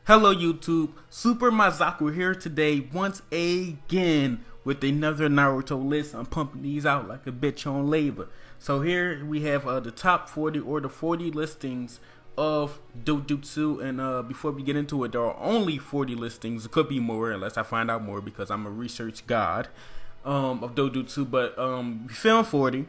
Hello YouTube, Super Mazaku here today once again with another Naruto list. I'm pumping these out like a bitch on labor. So here we have the top 40 or the 40 listings of dojutsu, and before we get into it, there are only 40 listings. It could be more unless I find out more because I'm a research god of dojutsu, but we found 40,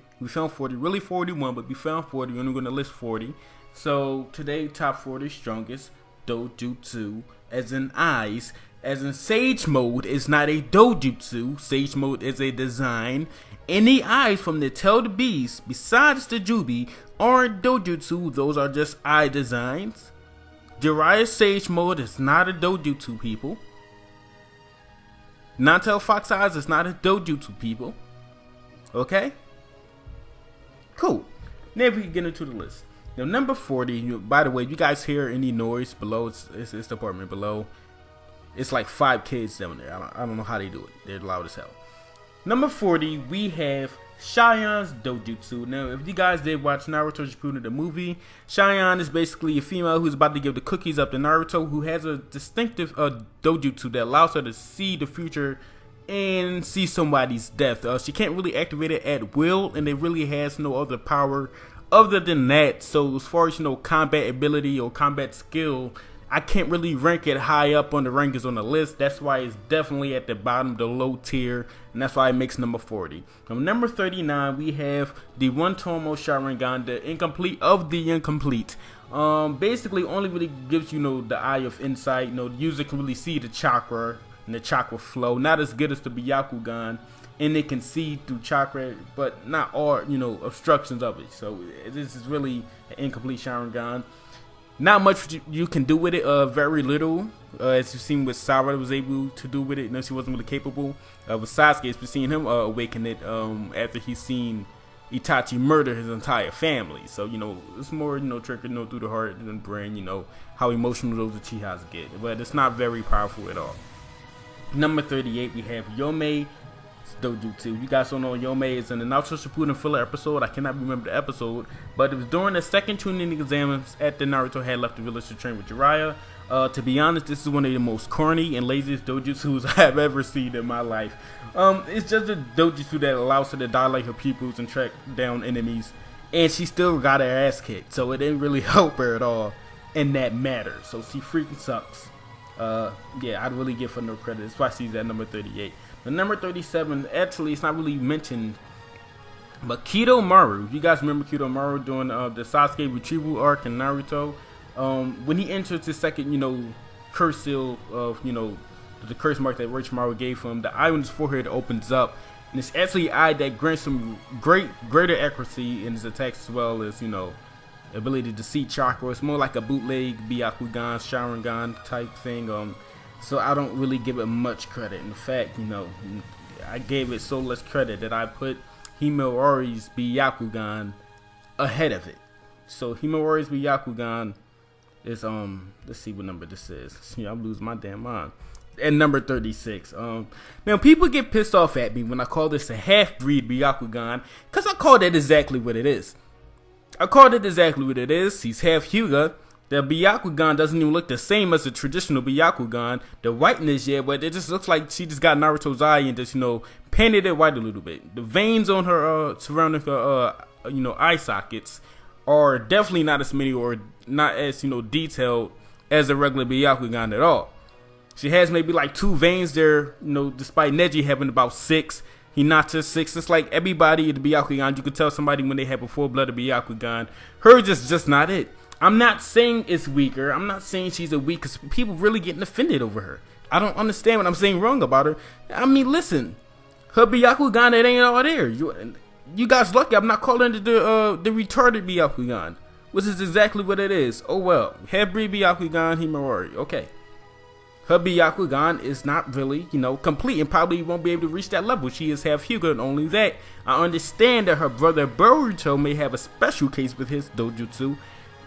really 41, but we found 40 and we're going to list 40. So today, top 40 strongest dojutsu, as in eyes, as in Sage Mode is not a dojutsu. Sage Mode is a design. Any eyes from the tailed beast besides the Jubi aren't dojutsu. Those are just eye designs. Jiraiya's Sage Mode is not a dojutsu, people. Non-tail fox eyes is not a dojutsu, people. Okay? Cool. Now we can get into the list. Now, number 40, by the way, you guys hear any noise below, it's the apartment below. It's like 5 kids down there. I don't know how they do it. They're loud as hell. Number 40, we have Sharingan's Dojutsu. Now, if you guys did watch Naruto Shippuden, the movie, Sharingan is basically a female who's about to give the cookies up to Naruto, who has a distinctive dojutsu that allows her to see the future and see somebody's death. She can't really activate it at will, and it really has no other power other than that. So as far as, combat ability or combat skill, I can't really rank it high up on the rankings on the list. That's why it's definitely at the bottom, the low tier, and that's why it makes number 40. Number 39, we have the One-Tomo Sharingan, the incomplete of the incomplete. Basically only really gives you, the eye of insight. The user can really see the chakra and the chakra flow. Not as good as the Byakugan, and it can see through chakra, but not all, obstructions of it. So this is really an incomplete Sharingan. Not much you can do with it, very little, as you've seen what Sakura was able to do with it. She wasn't really capable. With Sasuke, we've seen him awaken it after he's seen Itachi murder his entire family. So, it's more, trickery, through the heart and the brain, how emotional those Uchihas get. But it's not very powerful at all. Number 38, we have Yomi Dojutsu. You guys don't know, Yomi is in the Naruto Shippuden filler episode. I cannot remember the episode, but it was during the second Chunin exams after Naruto had left the village to train with Jiraiya. To be honest, this is one of the most corny and laziest dojutsus I have ever seen in my life. It's just a dojutsu that allows her to dilate her pupils and track down enemies, and she still got her ass kicked, so it didn't really help her at all in that matter. So she freaking sucks. Yeah, I'd really give her no credit. That's why she's at number 38. The number 37, actually, it's not really mentioned, but Kidomaru. You guys remember Kidomaru during the Sasuke retrieval arc in Naruto? When he enters his second, curse seal of, the curse mark that Orochimaru gave him, the eye on his forehead opens up, and it's actually an eye that grants him greater accuracy in his attacks, as well as, ability to see chakra. It's more like a bootleg Byakugan, Sharingan type thing. So I don't really give it much credit. In fact, I gave it so less credit that I put Himawari's Byakugan ahead of it. So Himawari's Byakugan is let's see what number this is. I'm losing my damn mind. At number 36. Now people get pissed off at me when I call this a half-breed Byakugan, because I call that exactly what it is. He's half Hyuga. The Byakugan doesn't even look the same as the traditional Byakugan. The whiteness, yeah, but it just looks like she just got Naruto's eye and just, painted it white a little bit. The veins on her, surrounding her, eye sockets are definitely not as many or not as, detailed as a regular Byakugan at all. She has maybe like 2 veins there, despite Neji having about 6. Hinata's 6. It's like everybody in the Byakugan, you could tell somebody when they have a full-blooded Byakugan. Her just not it. I'm not saying it's weaker. I'm not saying she's a weak, because people really getting offended over her. I don't understand what I'm saying wrong about her. I mean, listen, her Byakugan, it ain't all there. You guys lucky I'm not calling it the retarded Byakugan, which is exactly what it is. Oh well, half-breed Byakugan, Himawari. Okay. Her Byakugan is not really, complete, and probably won't be able to reach that level. She is half Hyuga, and only that. I understand that her brother Boruto may have a special case with his dojutsu,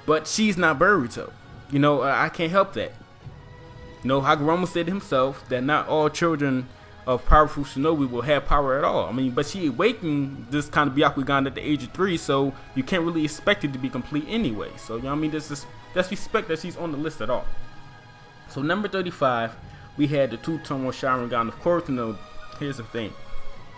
but she's not Boruto. I can't help that. Hagoromo said himself that not all children of powerful shinobi will have power at all. I mean, but she awakened this kind of Byakugan at the age of 3, so you can't really expect it to be complete anyway. So, that's respect that she's on the list at all. So number 35, we had the two-tomo Sharingan. Of course, here's the thing.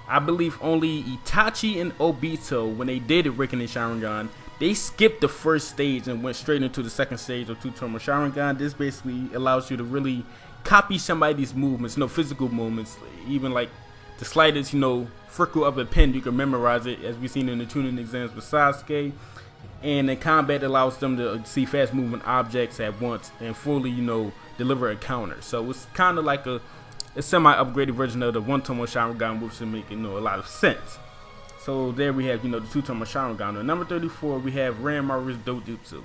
I believe only Itachi and Obito, when they did the Rinnegan Sharingan, they skipped the first stage and went straight into the second stage of two-tomo Sharingan. This basically allows you to really copy somebody's movements, physical movements, even like the slightest, frickle of a pen, you can memorize it, as we've seen in the tuning exams with Sasuke. And in combat, allows them to see fast moving objects at once and fully, deliver a counter. So it's kind of like a semi-upgraded version of the one-tomo Sharingan, which would make, a lot of sense. So there we have, the two-tomo Sharingan. At number 34, we have Ranmaru's Dojutsu.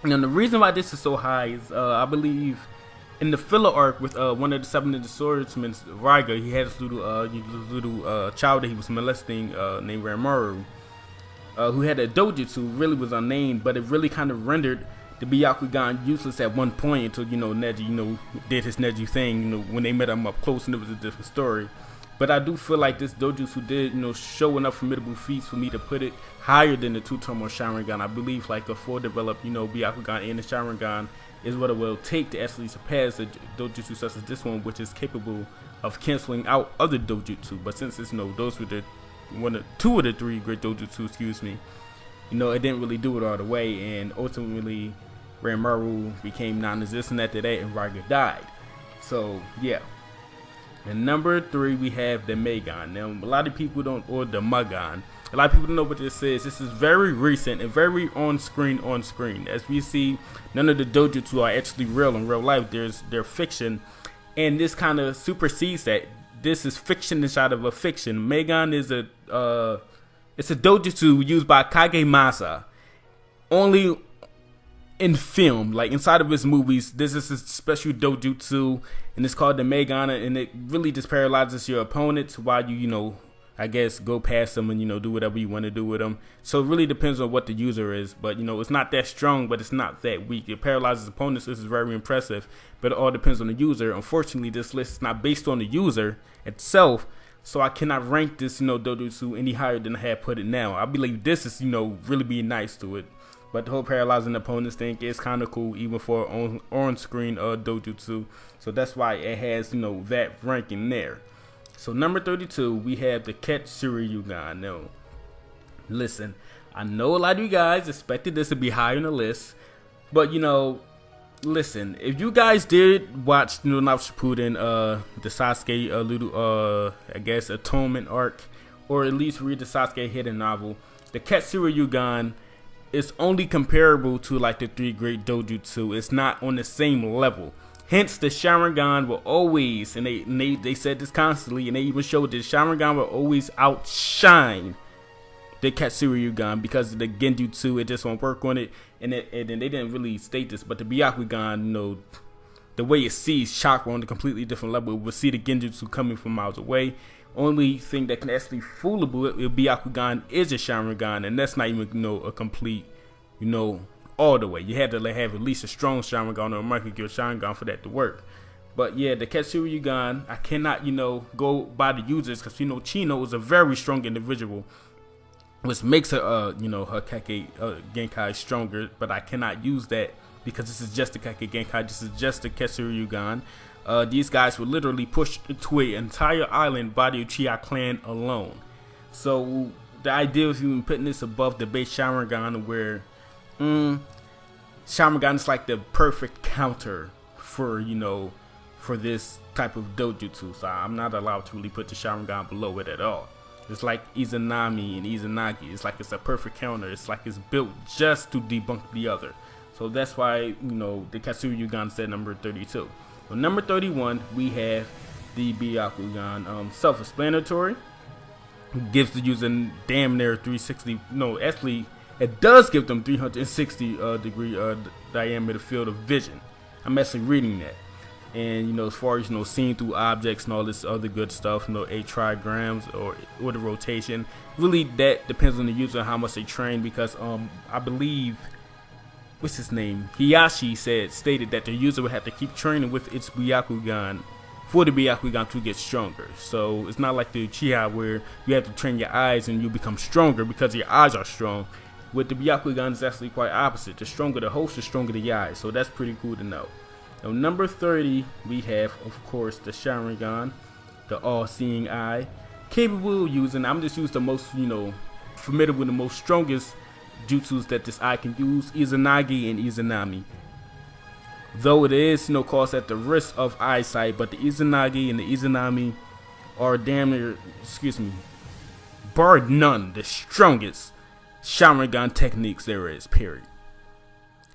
Now the reason why this is so high is, I believe, in the filler arc with one of the 7 Ninja Swordsmen, Raiga, he had this little child that he was molesting named Ranmaru, who had a dojutsu, really was unnamed, but it really kind of rendered the Byakugan useless at one point until, Neji, did his Neji thing, when they met him up close, and it was a different story. But I do feel like this dojutsu did, show enough formidable feats for me to put it higher than the two-tomo Sharingan. I believe like a full developed, Byakugan and the Sharingan is what it will take to actually surpass a dojutsu such as this one, which is capable of canceling out other dojutsu. But since it's, those were the two of the 3 great dojutsu, it didn't really do it all the way, and ultimately Ranmaru became non-existent after that, and Raiga died. So yeah. And number 3, we have the Magan. Now a lot of people don't, or the Magan. A lot of people don't know what this is. This is very recent and very on screen. As we see, none of the dojutsu are actually real in real life. They're fiction, and this kind of supersedes that. This is fiction inside of a fiction. Magan is it's a dojutsu used by Kagemasa only in film, like inside of his movies. This is a special dojutsu, and it's called the Magan, and it really just paralyzes your opponents while you, I guess, go past them and, do whatever you want to do with them. So it really depends on what the user is, but, it's not that strong, but it's not that weak. It paralyzes opponents. This is very impressive, but it all depends on the user. Unfortunately, this list is not based on the user itself, so I cannot rank this, dojutsu any higher than I have put it now. I believe this is, really being nice to it. But the whole paralyzing opponents thing is kind of cool, even for on-screen dojutsu. So that's why it has, that ranking there. So number 32, we have the Rinnegan. Now, listen, I know a lot of you guys expected this to be higher on the list, but listen, if you guys did watch Naruto Shippuden, the Sasuke little I guess atonement arc, or at least read the Sasuke hidden novel, the Rinnegan is only comparable to like the 3 great dojutsu. It's not on the same level. Hence, the Sharingan will always, and they said this constantly, and they even showed that Sharingan will always outshine the Rinnegan because of the Genjutsu. It just won't work on it, and then they didn't really state this, but the Byakugan, the way it sees chakra on a completely different level, it will see the Genjutsu coming from miles away. Only thing that can actually fool a Byakugan is a Sharingan, and that's not even a complete, all the way. You had to have at least a strong Sharingan or a Mangekyo Sharingan for that to work. But yeah, the Rinnegan, I cannot, go by the users because Chino is a very strong individual, which makes her, her Kake Genkai stronger. But I cannot use that because this is just the Kake Genkai. This is just the Rinnegan. These guys were literally pushed to an entire island by the Uchiha clan alone. So the idea of even putting this above the base Sharingan, where Sharingan is like the perfect counter for for this type of dojutsu. So I'm not allowed to really put the Sharingan below it at all. It's like Izanami and Izanagi. It's like it's a perfect counter. It's like it's built just to debunk the other. So that's why the Rinnegan said number 32. On number 31, we have the Byakugan. Self-explanatory. Gives the user damn near 360. No, actually, it does give them 360 degree diameter field of vision. I'm actually reading that. And as far as seeing through objects and all this other good stuff, 8 trigrams or the rotation. Really, that depends on the user and how much they train. Because I believe, what's his name? Hiyashi stated that the user would have to keep training with its Byakugan for the Byakugan to get stronger. So it's not like the Uchiha where you have to train your eyes and you become stronger because your eyes are strong. With the Byakugan, it's actually quite opposite. The stronger the host, the stronger the eyes. So that's pretty cool to know. Now, number 30, we have, of course, the Sharingan, the all-seeing eye, capable of using. I'm just using the most, familiar with the most strongest jutsus that this eye can use, Izanagi and Izanami. Though it is, caused at the risk of eyesight, but the Izanagi and the Izanami are damn near, bar none, the strongest Sharingan techniques there is, period.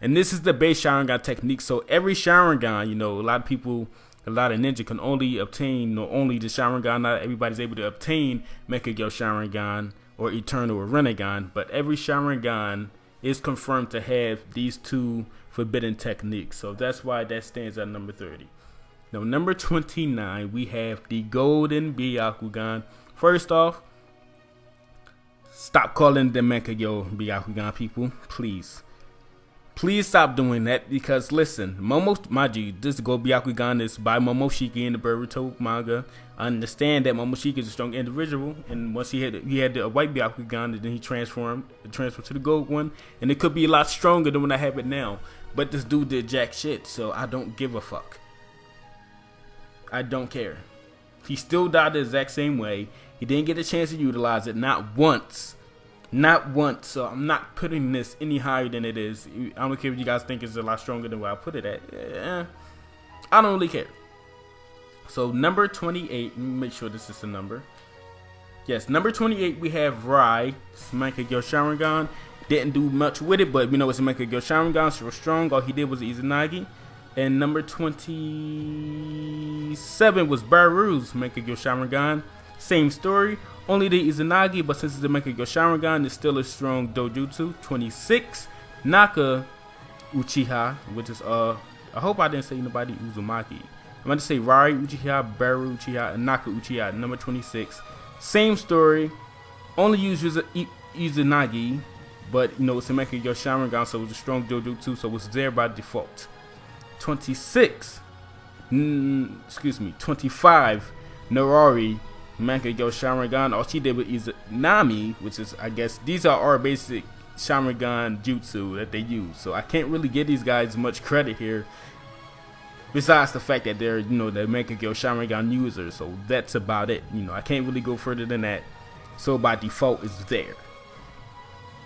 And this is the base Sharingan technique, so every Sharingan, a lot of people, a lot of ninja can only obtain, only the Sharingan. Not everybody's able to obtain Mangekyo Sharingan or Eternal or Rinnegan, but every Sharingan is confirmed to have these two forbidden techniques. So that's why that stands at number 30. Now, number 29, we have the Golden Byakugan. First off, stop calling the Mangekyo Byakugan, people, please. Please stop doing that, because listen, this Golden Byakugan is by Momoshiki in the Boruto manga. I understand that Momoshiki is a strong individual, and once he had the white Byakugan, and then he transferred to the gold one, and it could be a lot stronger than what I have it now. But this dude did jack shit, so I don't give a fuck. I don't care. He still died the exact same way. He didn't get a chance to utilize it, not once. Not once. So I'm not putting this any higher than it is. I don't care if you guys think it's a lot stronger than where I put it at. I don't really care. So number 28, let me make sure this is the number. Yes, number 28, we have Rai, Mangekyo Sharingan. Didn't do much with it, but it's a Mangekyo Sharingan, so strong. All he did was Izanagi. And number 27 was Baru's Mangekyo Sharingan. Same story, only the Izanagi, but since it's the Mangekyo Sharingan, it's still a strong dojutsu. 26, Naka Uchiha, which is I hope I didn't say nobody Uzumaki. I'm going to say Rai Uchiha, Baru Uchiha, and Naka Uchiha, number 26. Same story, only use Izanagi, but it's a Mangekyo Sharingan, so it's a strong dojutsu, so it's there by default. 25, Narari, Mangekyo Sharingan. All she did was Izanami, which is, I guess, these are our basic Sharingan jutsu that they use. So I can't really give these guys much credit here, besides the fact that they're, the Mangekyo Sharingan users. So that's about it. I can't really go further than that. So by default, it's there.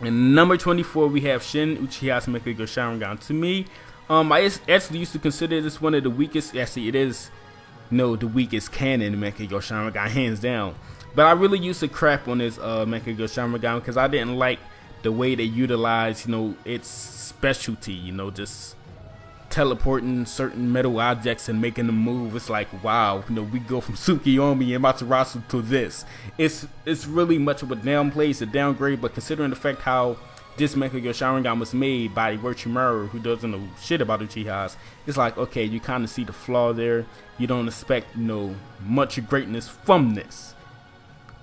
And number 24, we have Shin Uchiha's Mangekyo Sharingan. To me, I actually used to consider this one of the weakest. Actually, it is, the weakest canon Mangekyo Sharingan, hands down. But I really used to crap on this Mangekyo Sharingan because I didn't like the way they utilized, its specialty. Just teleporting certain metal objects and making them move. It's like, wow, we go from Tsukiyomi and Matarasu to this. It's really much of a downplay, it's a downgrade, but considering the fact how this Mangekyo Sharingan was made by Ranmaru, who doesn't know shit about Uchihas, it's like, okay, you kind of see the flaw there. You don't expect, much greatness from this.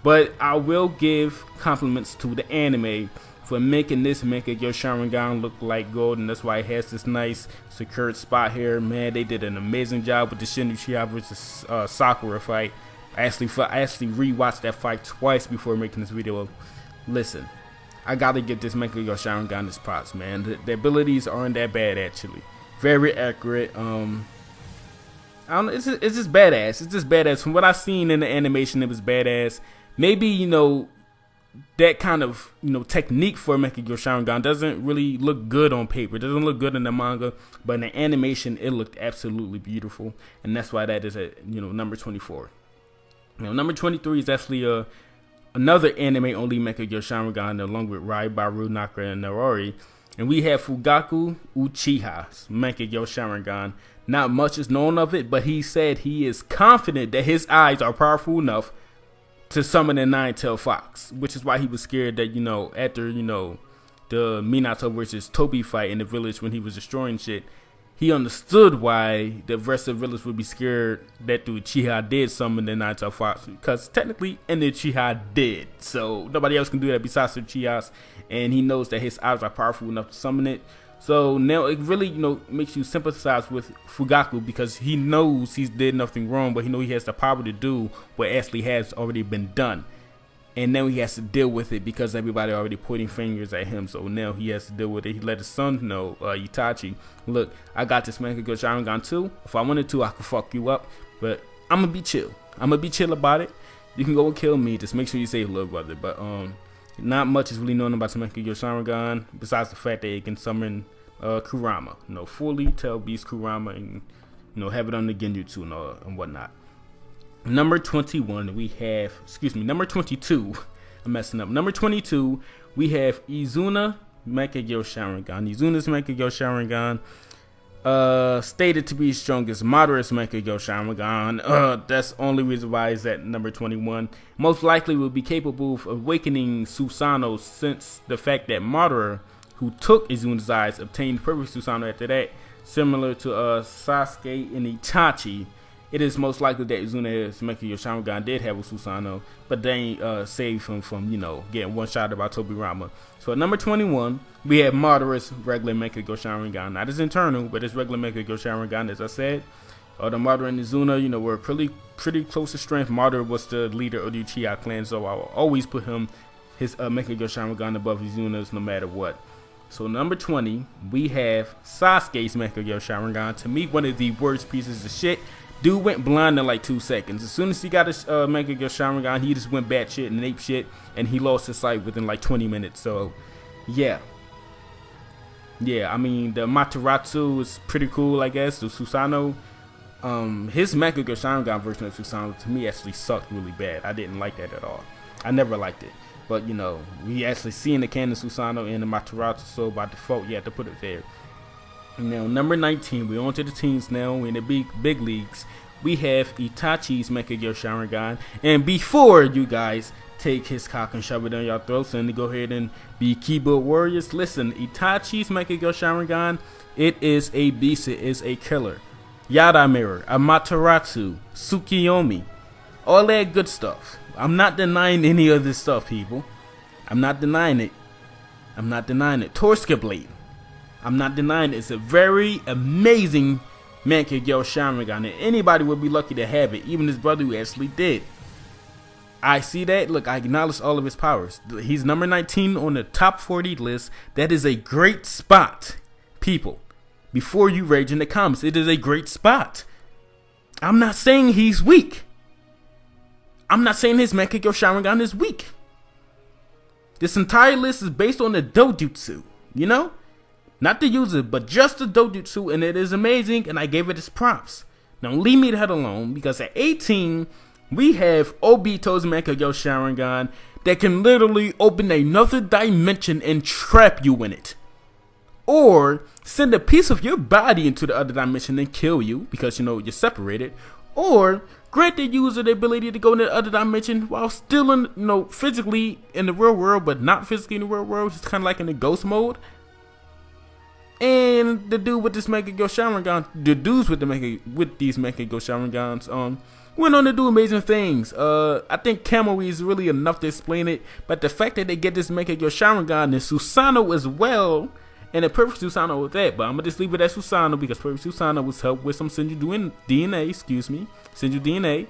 But I will give compliments to the anime for making this Mangekyo Sharingan look like gold, and that's why it has this nice secured spot here. Man, they did an amazing job with the Shin Uchiha versus Sakura fight. I actually rewatched that fight twice before making this video. Listen, I gotta give this Mangekyo Sharingan his props, man. The abilities aren't that bad, actually. Very accurate. I don't know, it's just badass. It's just badass. From what I've seen in the animation, it was badass. Maybe, that kind of, technique for Mangekyo Sharingan doesn't really look good on paper. It doesn't look good in the manga, but in the animation, it looked absolutely beautiful. And that's why that is at, number 24. Now, number 23 is actually another anime-only Mangekyo Sharingan, along with Rai, Baru, Naka, and Narari. And we have Fugaku Uchiha's Mangekyo Sharingan. Not much is known of it, but he said he is confident that his eyes are powerful enough to summon a nine-tailed fox, which is why he was scared that, after, the Minato versus Tobi fight in the village when he was destroying shit, he understood why the rest of the village would be scared that the Uchiha did summon the nine-tailed fox, because technically, and the Uchiha did, so nobody else can do that besides the Uchihas, and he knows that his eyes are powerful enough to summon it. So now it really, makes you sympathize with Fugaku, because he knows he's did nothing wrong, but he knows he has the power to do what actually has already been done. And now he has to deal with it because everybody already pointing fingers at him. So now he has to deal with it. He let his son know, Itachi, look, I got this Mangekyo Sharingan too. If I wanted to, I could fuck you up. But I'm going to be chill. I'm going to be chill about it. You can go and kill me. Just make sure you save little brother. But not much is really known about the Mangekyo Sharingan besides the fact that it can summon Kurama. You know, fully tell Beast Kurama and, you know, have it on the Genjutsu and whatnot. Number 21, we have, number 22, I'm messing up. Number 22, we have Izuna Mangekyo Sharingan. Izuna's Mangekyo Sharingan, stated to be strongest, moderate Mangekyo Sharingan. That's the only reason why it's at number 21. Most likely will be capable of awakening Susanoo, since the fact that Madara, who took Izuna's eyes, obtained perfect Susanoo after that, similar to Sasuke and Itachi. It is most likely that Izuna's Mangekyo Sharingan did have a Susanoo, but they saved him from, you know, getting one-shotted by Tobirama. So at number 21, we have Madara's regular Mangekyo Sharingan. Not his internal, but his regular Mangekyo Sharingan, as I said. The Madara and Izuna, you know, were pretty close to strength. Madara was the leader of the Uchiha clan, so I will always put his Mangekyo Sharingan above Izuna's no matter what. So number 20, we have Sasuke's Mangekyo Sharingan. To me, one of the worst pieces of shit. Dude went blind in like 2 seconds. As soon as he got his Mangekyo Sharingan, he just went batshit and ape shit, and he lost his sight within like 20 minutes. So, yeah. Yeah, I mean, the Amaterasu is pretty cool, I guess. The Susanoo, his Mangekyo Sharingan version of Susanoo, to me, actually sucked really bad. I didn't like that at all. I never liked it. But, you know, we actually see in the canon Susanoo and the Amaterasu, so by default, you have to put it there. Now, number 19, we're on to the teens now. We're in the big leagues. We have Itachi's Mangekyo Sharingan. And before you guys take his cock and shove it down your throats and go ahead and be keyboard warriors, listen, Itachi's Mangekyo Sharingan, it is a beast. It is a killer. Yada Mirror, Amaterasu, Tsukiyomi, all that good stuff. I'm not denying any of this stuff, people. I'm not denying it. I'm not denying it. Torska Blade. I'm not denying it. It's a very amazing Mangekyo Sharingan, and anybody would be lucky to have it, even his brother who actually did. I see that. Look, I acknowledge all of his powers. He's number 19 on the top 40 list. That is a great spot, people. Before you rage in the comments, it is a great spot. I'm not saying he's weak. I'm not saying his Mangekyo Sharingan is weak. This entire list is based on the dojutsu, you know? Not the user, but just the dojutsu, and it is amazing, and I gave it its props. Now leave me the hell alone, because at 18, we have Obito's Mangekyo Sharingan that can literally open another dimension and trap you in it. Or send a piece of your body into the other dimension and kill you, because, you know, you're separated. Or grant the user the ability to go in the other dimension while still in, you know, physically in the real world, but not physically in the real world, just kind of like in the ghost mode. And the dude with this Mangekyo Sharingan, the dudes with these Mangekyo Sharingans, went on to do amazing things. I think Kamui is really enough to explain it, but the fact that they get this Mangekyo Sharingan and Susanoo as well, and a perfect Susanoo with that, but I'm gonna just leave it at Susanoo because perfect Susanoo was helped with some Senju DNA, Senju DNA,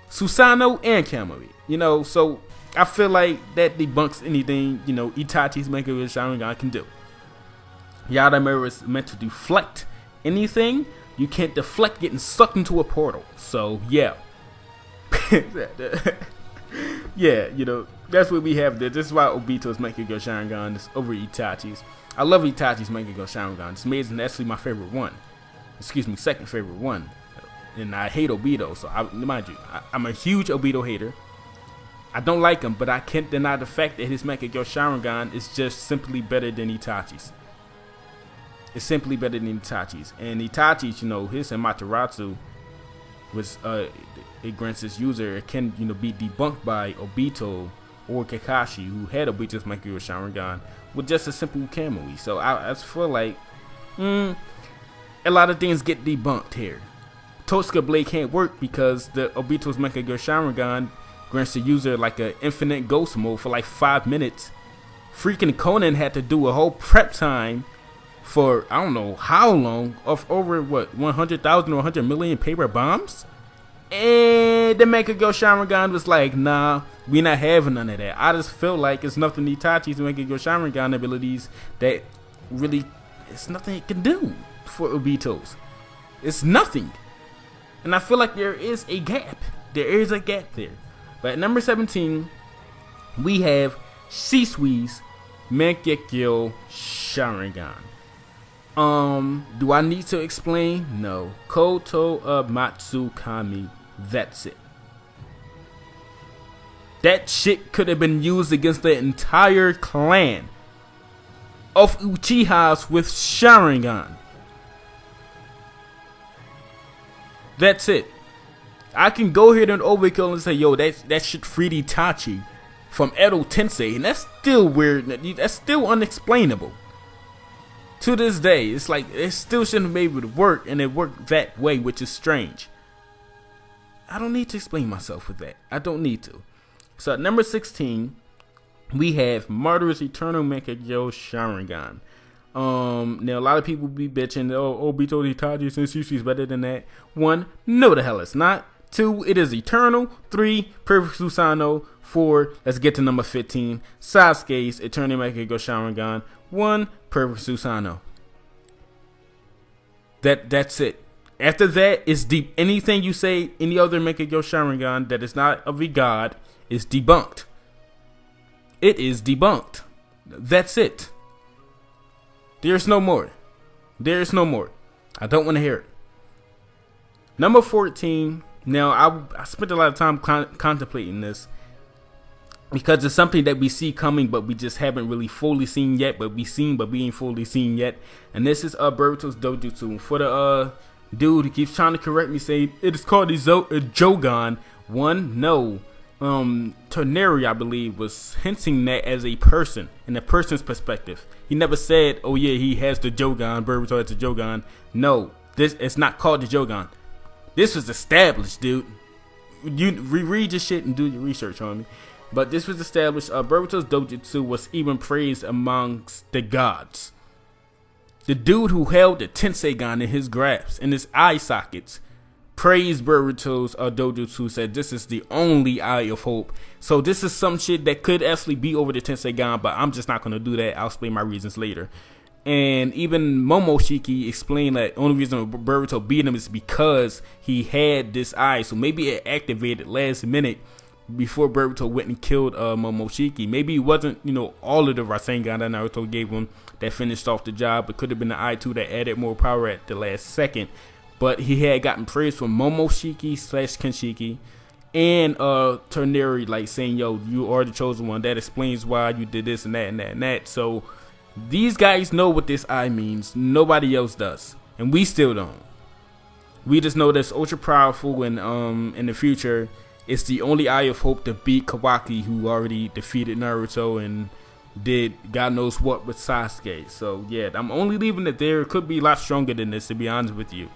Susanoo and Kamui, you know, so I feel like that debunks anything, you know, Itachi's Mangekyo Sharingan can do. Yada Mirror is meant to deflect anything. You can't deflect getting sucked into a portal. So, yeah. Yeah, you know, that's what we have there. This is why Obito's Mangekyo Sharingan is over Itachi's. I love Itachi's Mangekyo Sharingan. It's amazing. That's actually my favorite one. Excuse me, second favorite one. And I hate Obito, so mind you, I'm a huge Obito hater. I don't like him, but I can't deny the fact that his Mangekyo Sharingan is just simply better than Itachi's. It's simply better than Itachi's. And Itachi's, you know, his Amaterasu was it grants its user, it can, you know, be debunked by Obito or Kakashi, who had Obito's Mangekyo Sharingan with just a simple Kamui. So I feel like a lot of things get debunked here. Torska Blade can't work because the Obito's Mangekyo Sharingan grants the user like an infinite ghost mode for like 5 minutes. Freaking Conan had to do a whole prep time for I don't know how long of over what 100,000 or 100 million paper bombs, and the Mangekyo Sharingan was like, nah, We not having none of that. I just feel like it's nothing Itachi's Mangekyo Sharingan abilities that really, it's nothing it can do for Obito's. It's nothing. And I feel like there is a gap. There is a gap there. But at number 17, we have Shisui's Mangekyo Sharingan. Do I need to explain? No. Koto of Mazaku Kami. That's it. That shit could have been used against the entire clan of Uchihas with Sharingan. That's it. I can go here and overkill and say, yo, that shit freed Itachi from Edo Tensei, and that's still weird. That's still unexplainable. To this day, it's like it still shouldn't be able to work, and it worked that way, which is strange. I don't need to explain myself with that. I don't need to. So at number 16, we have Murderous Eternal Mangekyo Sharingan. Now a lot of people be bitching, oh, Obito Itachi since Shisui's better than that. 1, no the hell it's not. 2, it is eternal. 3, Perfect Susanoo. 4, let's get to number 15, Sasuke's Eternal Mangekyo Sharingan. 1, Perfect Susanoo. That's it. After that, it's deep. Anything you say, any other Mangekyo Sharingan that is not of a god, is debunked. It is debunked. That's it. There's no more. There's no more. I don't want to hear it. Number 14. Now, I spent a lot of time contemplating this because it's something that we see coming, but we just haven't really fully seen yet. But we ain't fully seen yet. And this is Boruto's Dojutsu. For the dude who keeps trying to correct me, saying it is called a Jōgan. 1, no. Toneri, I believe, was hinting that as a person, in a person's perspective. He never said, oh yeah, he has the Jōgan, Boruto has the Jōgan. No, it's not called the Jōgan. This was established, dude. You reread your shit and do your research on me. But this was established. Boruto's Dojutsu was even praised amongst the gods. The dude who held the Tenseigan in his grasp, in his eye sockets, praised Boruto's Dojutsu, said this is the only eye of hope. So this is some shit that could actually be over the Tenseigan, but I'm just not going to do that. I'll explain my reasons later. And even Momoshiki explained that the only reason Boruto beat him is because he had this eye. So maybe it activated last minute before Boruto went and killed Momoshiki. Maybe it wasn't, all of the Rasengan that Naruto gave him that finished off the job. It could have been the eye too that added more power at the last second. But he had gotten praise from Momoshiki / Kenshiki and Toneri, like saying, yo, you are the chosen one. That explains why you did this and that and that and that. So these guys know what this eye means. Nobody else does. And we still don't. We just know that's ultra powerful, and in the future, it's the only eye of hope to beat Kawaki, who already defeated Naruto and did God knows what with Sasuke. So yeah, I'm only leaving it there. It could be a lot stronger than this, to be honest with you.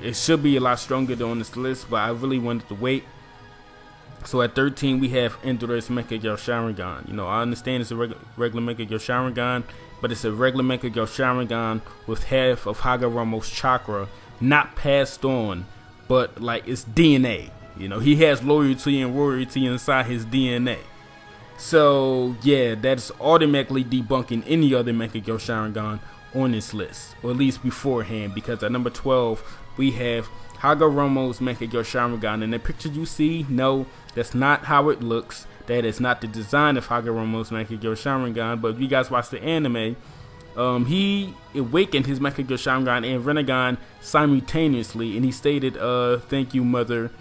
It should be a lot stronger than on this list, but I really wanted to wait. So at 13, we have Endurance Mangekyo Sharingan. I understand it's a regular Mangekyo Sharingan, but it's a regular Mangekyo Sharingan with half of Hagoromo's chakra, not passed on, but like it's DNA. He has loyalty and royalty inside his DNA. So yeah, that's automatically debunking any other Mangekyo Sharingan on this list, or at least beforehand, because at number 12, we have Hagoromo's Mangekyo Sharingan. And the picture you see, no, that's not how it looks. That is not the design of Hagoromo's Mangekyo Sharingan. But if you guys watch the anime, he awakened his Mangekyo Sharingan and Rinnegan simultaneously, and he stated, thank you, mother.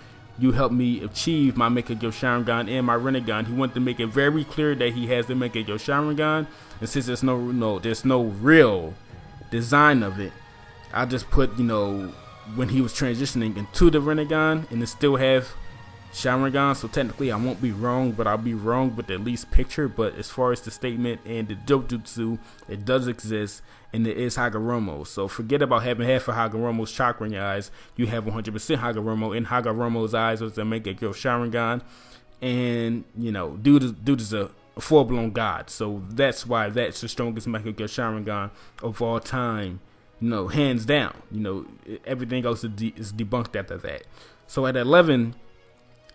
You helped me achieve my Mangekyo Sharingan and my Rinnegan. He wanted to make it very clear that he has the Mangekyo Sharingan. And since there's no real design of it, I just put, when he was transitioning into the Rinnegan, and it still have Sharingan. So technically I won't be wrong, but I'll be wrong with the at least picture. But as far as the statement and the Dojutsu, it does exist, and it is Hagoromo. So forget about having half of Hagoromo's chakra in your eyes. You have 100% Hagoromo in Hagoromo's eyes with the Mangekyo Sharingan. And, dude is a full-blown god. So that's why that's the strongest Mangekyo Sharingan of all time. Hands down. Everything else is debunked after that. So at 11,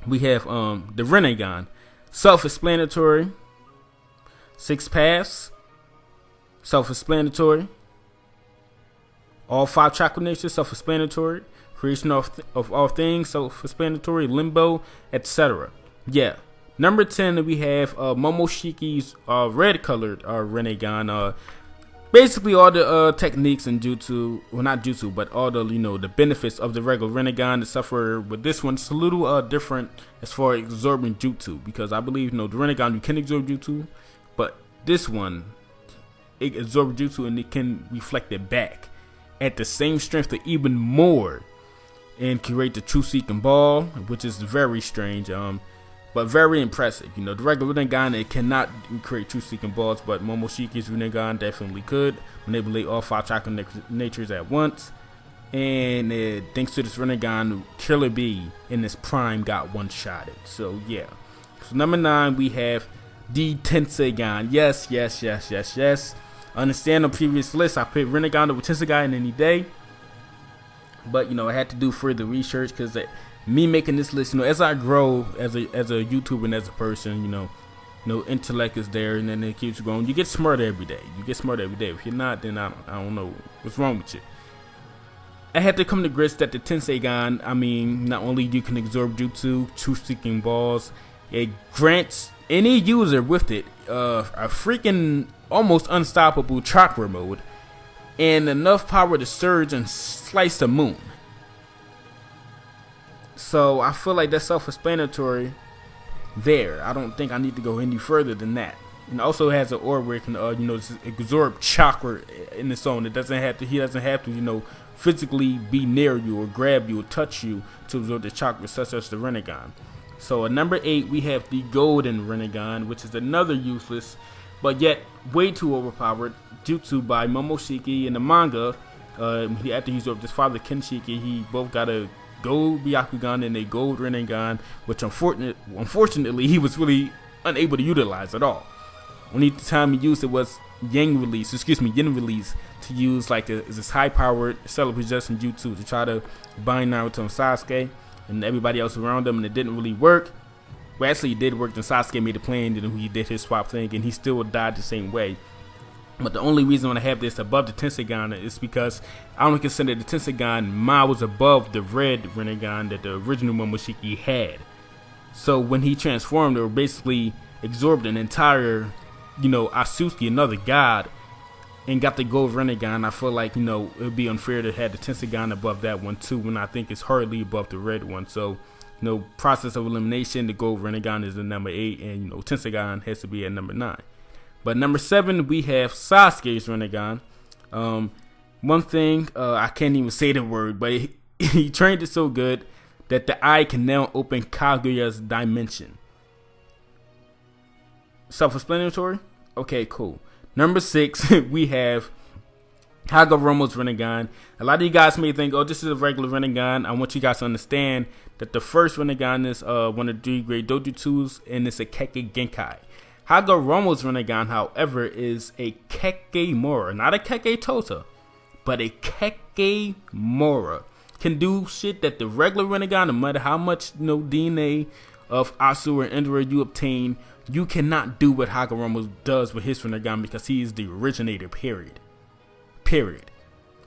we have the Rinnegan. Self-explanatory. 6 paths. Self-explanatory. All 5 chakra natures, self-explanatory. Creation of all things, self-explanatory. Limbo, etc. Yeah. Number 10, we have Momoshiki's red-colored Rinnegan. Basically, all the techniques and jutsu, well, not jutsu, but all the the benefits of the regular Rinnegan to suffer with this one. It's a little different as far as absorbing jutsu, because I believe the Rinnegan you can absorb jutsu, but this one it absorbs jutsu and it can reflect it back at the same strength or even more, and create the true seeking ball, which is very strange, but very impressive. The regular Rinnegan, it cannot create true seeking balls, but Momoshiki's Rinnegan definitely could manipulate all 5 chakra natures at once. And thanks to this Rinnegan, Killer Bee in his prime got one-shotted. So yeah. So number 9, we have the Tenseigan. Yes. I understand the previous list, I put Rinnegan over Tenseigan any day. But I had to do further research, because me making this list, as I grow as a YouTuber and as a person, intellect is there, and then it keeps growing. You get smarter every day. If you're not, then I don't know what's wrong with you. I had to come to grips that the Tenseigan, not only you can absorb jutsu, truth seeking balls, it grants any user with it a freaking almost unstoppable chakra mode and enough power to surge and slice the moon. So I feel like that's self-explanatory there. I don't think I need to go any further than that. And also has an aura where it can absorb chakra in its own. He doesn't have to physically be near you or grab you or touch you to absorb the chakra, such as the Rinnegan. So at number 8, we have the Golden Rinnegan, which is another useless but yet way too overpowered jutsu by Momoshiki in the manga. After he absorbed his father Kenshiki, he both got a gold Byakugan and a gold Rinnegan, which unfortunately he was really unable to utilize at all. Only time he used it was yin release to use like this high-powered stellar possession jutsu to try to bind Naruto and Sasuke and everybody else around him, and it didn't really work. Well, actually it did work, and Sasuke made a plan, and he did his swap thing, and he still died the same way. But the only reason I have this above the Tenseigan is because I don't consider the Tenseigan miles above the red Rinnegan that the original Momoshiki had. So when he transformed or basically absorbed an entire, Asuki, another god, and got the gold Rinnegan, I feel like, it would be unfair to have the Tenseigan above that one too, when I think it's hardly above the red one. So, process of elimination, the gold Rinnegan is the number 8, and, Tenseigan has to be at number 9. But number 7, we have Sasuke's Rinnegan. One thing, I can't even say the word, but he trained it so good that the eye can now open Kaguya's dimension. Self-explanatory? Okay, cool. Number 6, we have Hagoromo's Rinnegan. A lot of you guys may think, oh, this is a regular Rinnegan. I want you guys to understand that the first Rinnegan is one of the 3 great dojutsus, and it's a Kekkei Genkai. Hagoromo's Rinnegan, however, is a Kekkei Mora, not a Kekkei Tota, but a Kekkei Mora. Can do shit that the regular Rinnegan, no matter how much DNA of Asu or Endura you obtain, you cannot do what Hagoromo does with his Rinnegan, because he is the originator, period.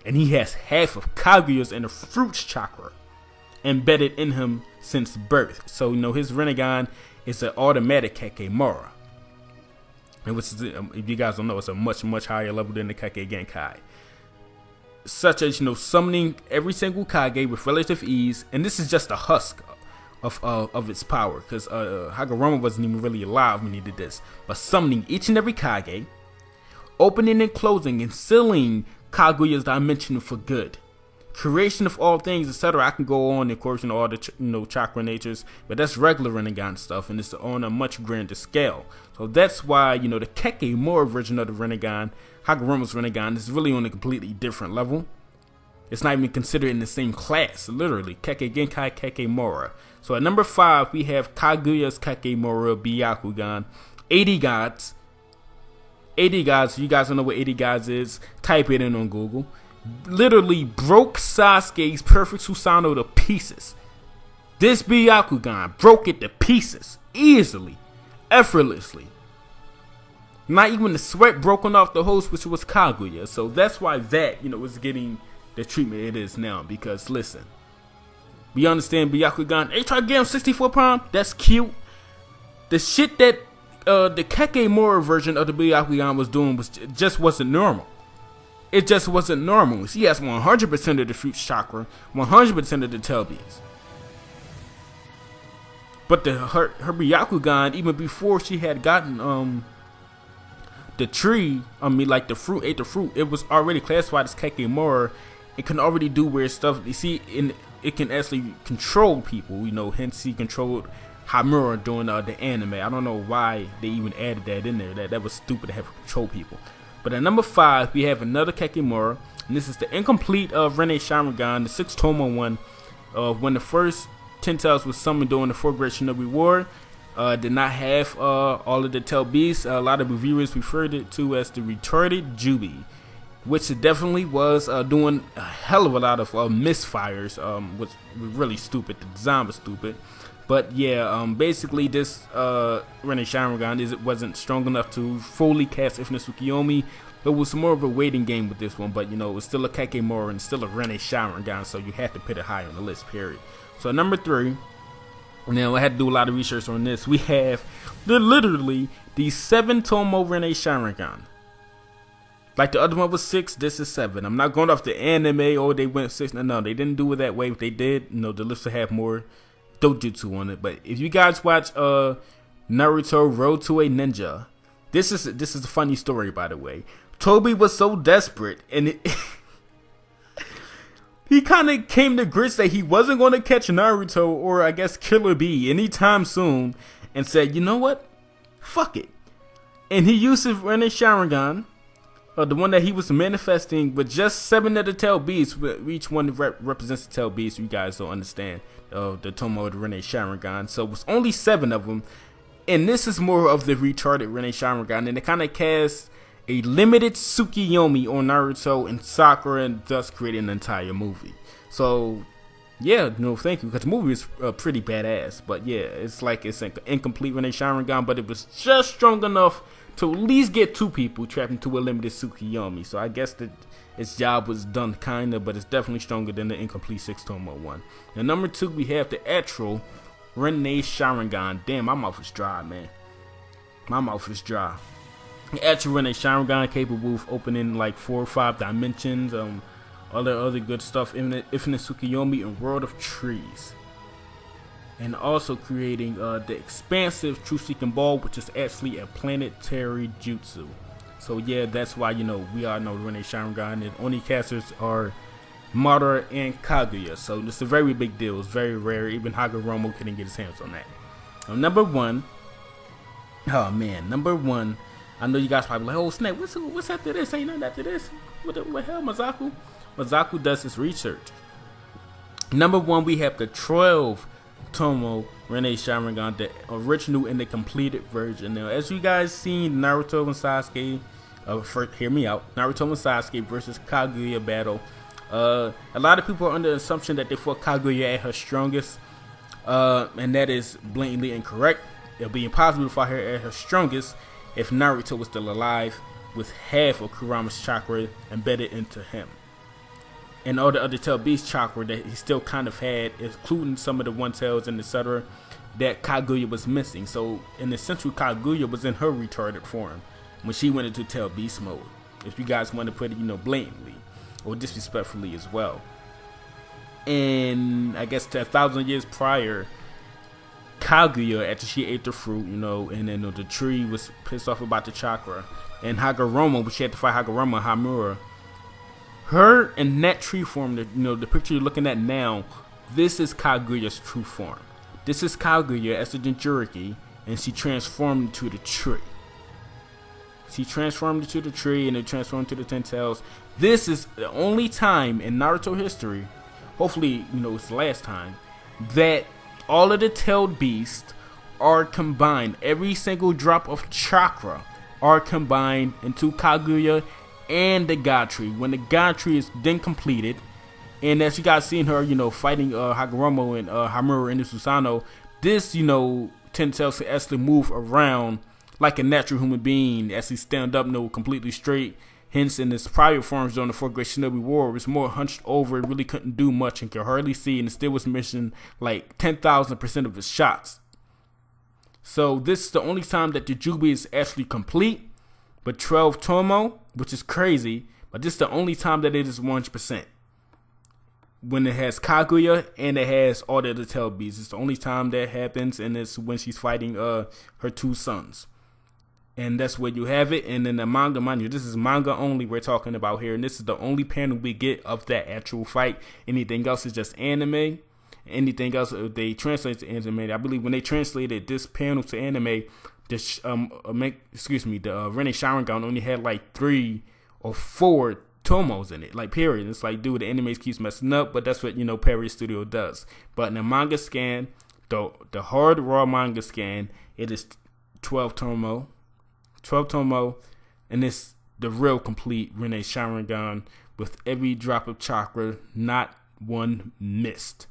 And he has half of Kaguya's and the Fruits chakra embedded in him since birth. So, his Rinnegan is an automatic Kekkei Mora. And which is, if you guys don't know, it's a much, much higher level than the Kekkei Genkai. Such as, summoning every single Kage with relative ease. And this is just a husk of its power, because Hagoromo wasn't even really alive when he did this. But summoning each and every Kage, opening and closing and sealing Kaguya's dimension for good. Creation of all things, etc. I can go on, of course, all the chakra natures, but that's regular Rinnegan stuff, and it's on a much grander scale. So that's why the Kekkei Mora version of the Rinnegan, Hagoromo's Rinnegan, is really on a completely different level. It's not even considered in the same class, literally. Kekkei Genkai, Kekkei Mora. So at number 5, we have Kaguya's Kekkei Mora Byakugan. 80 gods. 80 gods. You guys don't know what 80 gods is? Type it in on Google. Literally broke Sasuke's perfect Susanoo to pieces. This Byakugan broke it to pieces easily. effortlessly. Not even the sweat broken off the host, which was Kaguya. So that's why that, is getting the treatment it is now. Because listen, we understand Byakugan. They try to get him 64 prime. That's cute. The shit that the Kakemura version of the Byakugan was doing just wasn't normal. It just wasn't normal. She has 100% of the fruit chakra, 100% of the tail beads. But her Byakugan, even before she had gotten the tree, like the fruit, ate the fruit, it was already classified as Kakemura. It can already do weird stuff. You see, it can actually control people. Hence he controlled Hamura during the anime. I don't know why they even added that in there. That was stupid to have control people. But at number 5, we have another Kakemura, and this is the incomplete Rinne Sharingan, the 6-tomo one. When the first 10 tails was summoned during the 4th Great Shinobi War, did not have all of the tail beasts. A lot of reviewers referred it to as the retarded Jubi, which definitely was doing a hell of a lot of misfires. Was really stupid. The design was stupid. But yeah, basically this Rinne Sharingan wasn't strong enough to fully cast Infinite Tsukiyomi. It was more of a waiting game with this one, but it was still a Kakemura and still a Rinne Sharingan, so you had to put it higher on the list, period. So number 3, now I had to do a lot of research on this. We have literally the 7-tomo Rinne Sharingan. Like the other one was 6, this is 7. I'm not going off the anime, or they went 6. No, they didn't do it that way. If they did, the list would have more dojutsu on it. But if you guys watch Naruto Road to a Ninja, this is a funny story, by the way. Toby was so desperate, and he kind of came to grits that he wasn't going to catch Naruto, or I guess Killer Bee, anytime soon, and said, you know what, fuck it. And he used his Rinne Sharingan, the one that he was manifesting, with just 7 of the tail beasts. Each one represents the tail beast. You guys don't understand the tomo of the Rinne Sharingan. So it was only 7 of them. And this is more of the retarded Rinne Sharingan. And it kind of casts a limited Tsukiyomi on Naruto and Sakura, and thus creating an entire movie. So yeah, thank you, because the movie is pretty badass. But yeah, it's like it's an incomplete Rinne Sharingan, but it was just strong enough to at least get 2 people trapped into a limited Tsukiyomi. So I guess that its job was done kinda, but it's definitely stronger than the incomplete 6-tomo one. And number 2, we have the actual Rinne Sharingan. Damn, my mouth is dry, man. My mouth is dry. The actual Rinne Sharingan, capable of opening like 4 or 5 dimensions, other good stuff, Infinite Tsukiyomi and World of Trees. And also creating the expansive True Seeking Ball, which is actually a planetary jutsu. So yeah, that's why we all know Rinne Sharingan. And only casters are Madara and Kaguya. So it's a very big deal. It's very rare. Even Hagoromo couldn't get his hands on that. Now, number 1. Oh man, number 1. I know you guys probably like, oh snap, what's after this? Ain't nothing after this. What the hell, Mazaku? Mazaku does his research. Number 1, we have the 12-tomo Rinne Sharingan, the original and the completed version. Now, as you guys seen, Naruto and Sasuke, hear me out, Naruto and Sasuke versus Kaguya battle. A lot of people are under the assumption that they fought Kaguya at her strongest, and that is blatantly incorrect. It'll be impossible to fight her at her strongest if Naruto was still alive, with half of Kurama's chakra embedded into him, and all the other tail beast chakra that he still kind of had, including some of the one tails and etc., that Kaguya was missing. So in the central, Kaguya was in her retarded form when she went into tail beast mode, if you guys want to put it blatantly or disrespectfully as well. And I guess to 1,000 years prior, Kaguya, after she ate the fruit, and then the tree was pissed off about the chakra, and Hagoromo, but she had to fight Hagoromo and Hamura, her in that tree form, the picture you're looking at now, this is Kaguya's true form. This is Kaguya as a Jinchuriki, and she transformed into the tree. She transformed into the tree, and it transformed into the 10 tails. This is the only time in Naruto history, hopefully, it's the last time, that all of the tailed beasts are combined. Every single drop of chakra are combined into Kaguya and the God Tree. When the God Tree is then completed, and as you guys seen her, fighting Hagoromo and Hamura in the Susanoo, this, Tenseigan can actually move around like a natural human being as he stand up, completely straight. Hence, in his prior forms during the Fourth Great Shinobi War, it was more hunched over, really couldn't do much and could hardly see, and it still was missing like 10,000% of his shots. So this is the only time that the Jubi is actually complete, but 12 Tomo, which is crazy, but this is the only time that it is 100%. When it has Kaguya and it has all the other tail beasts. It's the only time that happens, and it's when she's fighting her 2 sons. And that's where you have it. And then the manga, mind you, this is manga only we're talking about here, and this is the only panel we get of that actual fight. Anything else is just anime. Anything else, they translate to anime. I believe when they translated this panel to anime, the Rinne Sharingan only had like 3 or 4 tomos in it, like period. It's like, dude, the anime keeps messing up, but that's what Perry Studio does. But in the manga scan, the hard raw manga scan, it is 12 tomo, and it's the real complete Rinne Sharingan with every drop of chakra, not one missed.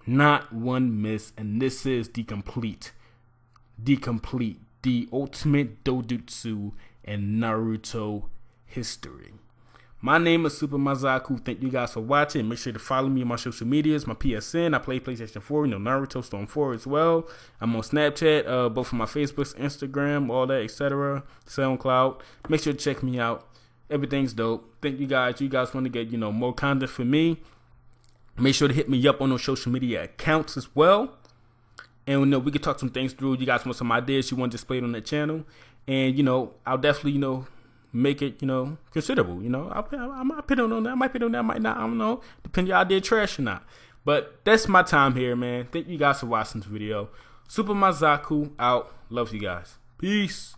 Not one miss, and this is the ultimate dojutsu and Naruto history. My name is Super Mazaku. Thank you guys for watching. Make sure to follow me on my social medias, my PSN. I play PlayStation 4, Naruto, Storm 4 as well. I'm on Snapchat, both on my Facebook, Instagram, all that, etc. SoundCloud. Make sure to check me out. Everything's dope. Thank you guys. You guys want to get, more content from me. Make sure to hit me up on those social media accounts as well. And we can talk some things through. You guys want some ideas you want displayed on the channel. And, I'll definitely, make it, considerable. I might put it on that. I might put it on that. I might not. I don't know. Depending on y'all did trash or not. But that's my time here, man. Thank you guys for watching this video. Super Mazaku out. Love you guys. Peace.